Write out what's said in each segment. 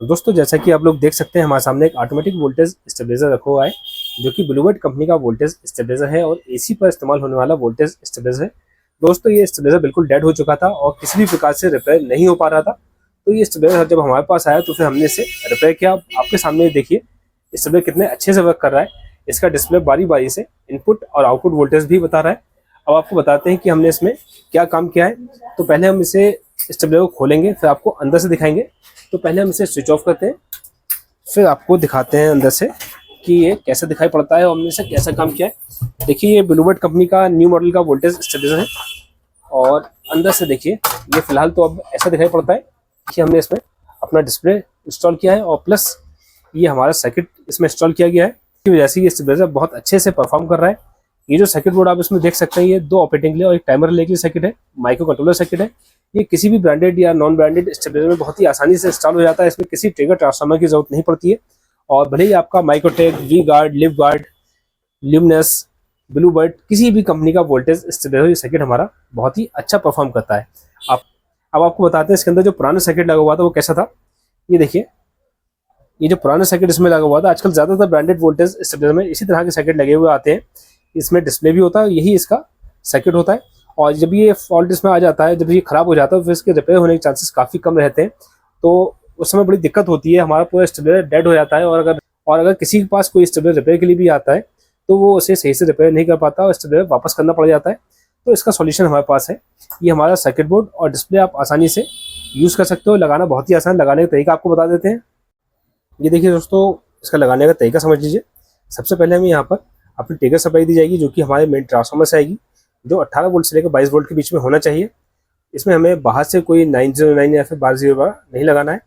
दोस्तों जैसा कि आप लोग देख सकते हैं हमारे सामने एक ऑटोमेटिक वोल्टेज स्टेबलाइजर रखा हुआ है जो कि ब्लूबर्ड कंपनी का वोल्टेज स्टेबलाइजर है और एसी पर इस्तेमाल होने वाला वोल्टेज स्टेबलाइजर है। दोस्तों ये स्टेबलाइजर बिल्कुल डेड हो चुका था और किसी भी प्रकार से रिपेयर नहीं हो पा रहा था। तो ये स्टेबलाइजर जब हमारे पास आया तो फिर हमने इसे रिपेयर किया। आपके सामने देखिए स्टेबलाइजर कितने अच्छे से वर्क कर रहा है। इसका डिस्प्ले बारी बारी से इनपुट और आउटपुट वोल्टेज भी बता रहा है। अब आपको बताते हैं कि हमने इसमें क्या काम किया है। तो पहले हम इसे स्टेबलाइजर को खोलेंगे, फिर आपको अंदर से दिखाएंगे। तो पहले हम इसे स्विच ऑफ करते हैं, फिर आपको दिखाते हैं अंदर से कि ये कैसे दिखाई पड़ता है और हमने इसे कैसा काम किया है। देखिए ये ब्लूबर्ड कंपनी का न्यू मॉडल का वोल्टेज स्टेबलाइजर है और अंदर से देखिए ये फिलहाल तो अब ऐसा दिखाई पड़ता है कि हमने इसमें अपना डिस्प्ले इंस्टॉल किया है और प्लस ये हमारा सर्किट इसमें इंस्टॉल किया गया है। की वजह से ये स्टेबलाइजर बहुत अच्छे से परफॉर्म कर रहा है। ये जो सर्किट बोर्ड आप इसमें देख सकते हैं ये 2 ऑपरेटिंग रिले और एक टाइमर रिले की सर्किट है, माइक्रो कंट्रोलर सर्किट है। ये किसी भी ब्रांडेड या नॉन ब्रांडेड स्टेबलाइजर में बहुत ही आसानी से इंस्टॉल हो जाता है। इसमें किसी ट्रिगर ट्रांसफार्मर की जरूरत नहीं पड़ती है और भले ही आपका Microtek, V Guard, Livguard, Luminous, Bluebird किसी भी कंपनी का वोल्टेज स्टेबलाइजर सर्किट हमारा बहुत ही अच्छा परफॉर्म करता है। अब आपको बताते हैं इसके अंदर जो पुराना सर्किट लगा हुआ था वो कैसा था। ये देखिए ये जो पुराना सर्किट इसमें लगा हुआ था, आजकल ज्यादातर ब्रांडेड वोल्टेज स्टेबलाइजर में इसी तरह के सर्किट लगे हुए आते हैं। इसमें डिस्प्ले भी होता है, यही इसका सर्किट होता है और जब ये फॉल्ट इसमें आ जाता है, जब ये खराब हो जाता है फिर इसके रिपेयर होने के चांसेस काफी कम रहते हैं। तो उस समय बड़ी दिक्कत होती है, हमारा पूरा स्टेबलाइजर डेड हो जाता है और अगर किसी के पास कोई स्टेबलाइजर रिपेयर के लिए भी आता है तो वो उसे सही से रिपेयर नहीं कर पाता और स्टेबलाइजर वापस करना पड़ जाता है। तो इसका सॉल्यूशन हमारे पास है। ये हमारा सर्किट बोर्ड और डिस्प्ले आप आसानी से यूज कर सकते हो। लगाना बहुत ही आसान, लगाने का तरीका आपको बता देते हैं। ये देखिए दोस्तों इसका लगाने का तरीका समझ लीजिए। सबसे पहले हमें यहाँ पर अपनी ट्रिगर सप्लाई दी जाएगी जो कि हमारे मेन ट्रांसफार्मर से आएगी, जो 18 वोल्ट से लेकर 22 वोल्ट के बीच में होना चाहिए। इसमें हमें बाहर से कोई 909 या फिर 12 नहीं लगाना है।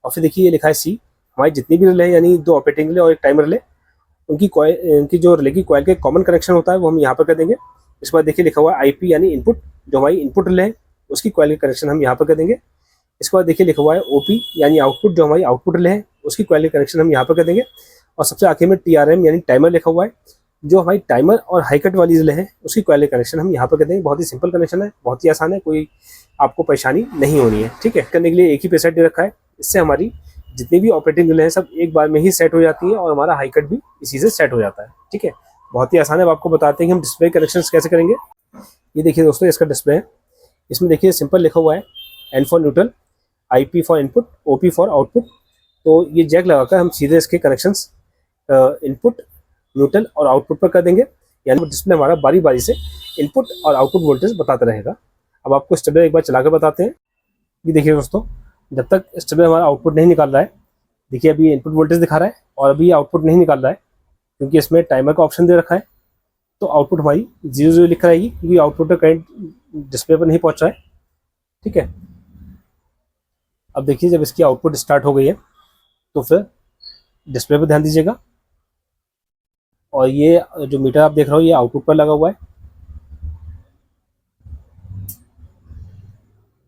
और फिर देखिए ये लिखा है सी। हमारी जितनी भी रिले हैं यानी 2 ऑपरेटिंग रिले और एक टाइमर रिले, उनकी जो रिले की कॉइल के कॉमन कनेक्शन होता है वो हम यहाँ पर कर देंगे। इसके बाद देखिए लिखा हुआ है आईपी यानी इनपुट, जो हमारी इनपुट रिले है उसकी कॉइल के कनेक्शन हम यहाँ पर कर देंगे। इसके बाद देखिए लिखा हुआ है ओपी यानी आउटपुट, जो हमारी आउटपुट रिले है उसकी कॉइल के कनेक्शन हम यहाँ पर कर देंगे। और सबसे आखिर में टीआरएम यानी टाइमर लिखा हुआ है, जो हमारी टाइमर और हाई कट वाली रिले है उसकी कॉइल के कनेक्शन हम यहाँ पर कर देंगे। बहुत ही सिंपल कनेक्शन है, बहुत ही आसान है, कोई आपको परेशानी नहीं होनी है। ठीक है, करने के लिए एक ही प्रेसेट दे रखा है। इससे हमारी जितनी भी ऑपरेटिंग रिले हैं सब एक बार में ही सेट हो जाती है और हमारा हाई कट भी इसी से सेट हो जाता है। ठीक है, बहुत ही आसान है। अब आपको बताते हैं कि हम डिस्प्ले कनेक्शन कैसे करेंगे। ये देखिए दोस्तों इसका डिस्प्ले है। इसमें देखिए सिंपल लिखा हुआ है N for neutral, IP for input, OP for output. तो ये जैक लगाकर हम सीधे इसके कनेक्शंस इनपुट, न्यूट्रल और आउटपुट पर कर देंगे, यानी डिस्प्ले हमारा बारी बारी से इनपुट और आउटपुट वोल्टेज बताता रहेगा। अब आपको स्टेबलाइजर एक बार चलाकर बताते हैं। ये देखिए दोस्तों जब तक स्टेबलाइजर हमारा आउटपुट नहीं निकाल रहा है, देखिए अभी इनपुट वोल्टेज दिखा रहा है और अभी आउटपुट नहीं निकाल रहा है क्योंकि इसमें टाइमर का ऑप्शन दे रखा है। तो आउटपुट हमारी 0 लिख रहेगी क्योंकि आउटपुट का करंट डिस्प्ले पर नहीं पहुंच रहा है। ठीक है, अब देखिए जब इसकी आउटपुट स्टार्ट हो गई है तो फिर डिस्प्ले पर ध्यान दीजिएगा। और ये जो मीटर आप देख रहे हो ये आउटपुट पर लगा हुआ है।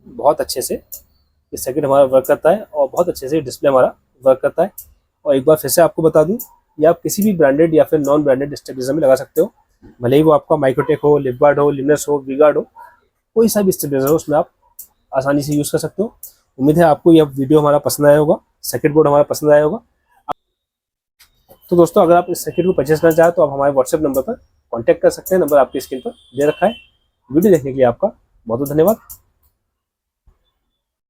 बहुत अच्छे से ये सर्किट हमारा वर्क करता है और बहुत अच्छे से डिस्प्ले हमारा वर्क करता है। और एक बार फिर से आपको बता दूं, ये आप किसी भी ब्रांडेड या फिर नॉन ब्रांडेड स्टेबलाइजर में लगा सकते हो, भले ही वो आपका माइक्रोटेक हो, लिव गार्ड हो, ल्यूमिनस हो, वी गार्ड हो, कोई सा भी स्टेबलाइजर हो उसमें आप आसानी से यूज़ कर सकते हो। उम्मीद है आपको यह वीडियो हमारा पसंद आया होगा, सर्किट बोर्ड हमारा पसंद आया होगा। तो दोस्तों अगर आप इस सर्किट को परचेस करना चाहें तो आप हमारे व्हाट्सएप नंबर पर कॉन्टैक्ट कर सकते हैं। नंबर आपकी स्क्रीन पर दे रखा है। वीडियो देखने के लिए आपका बहुत बहुत धन्यवाद।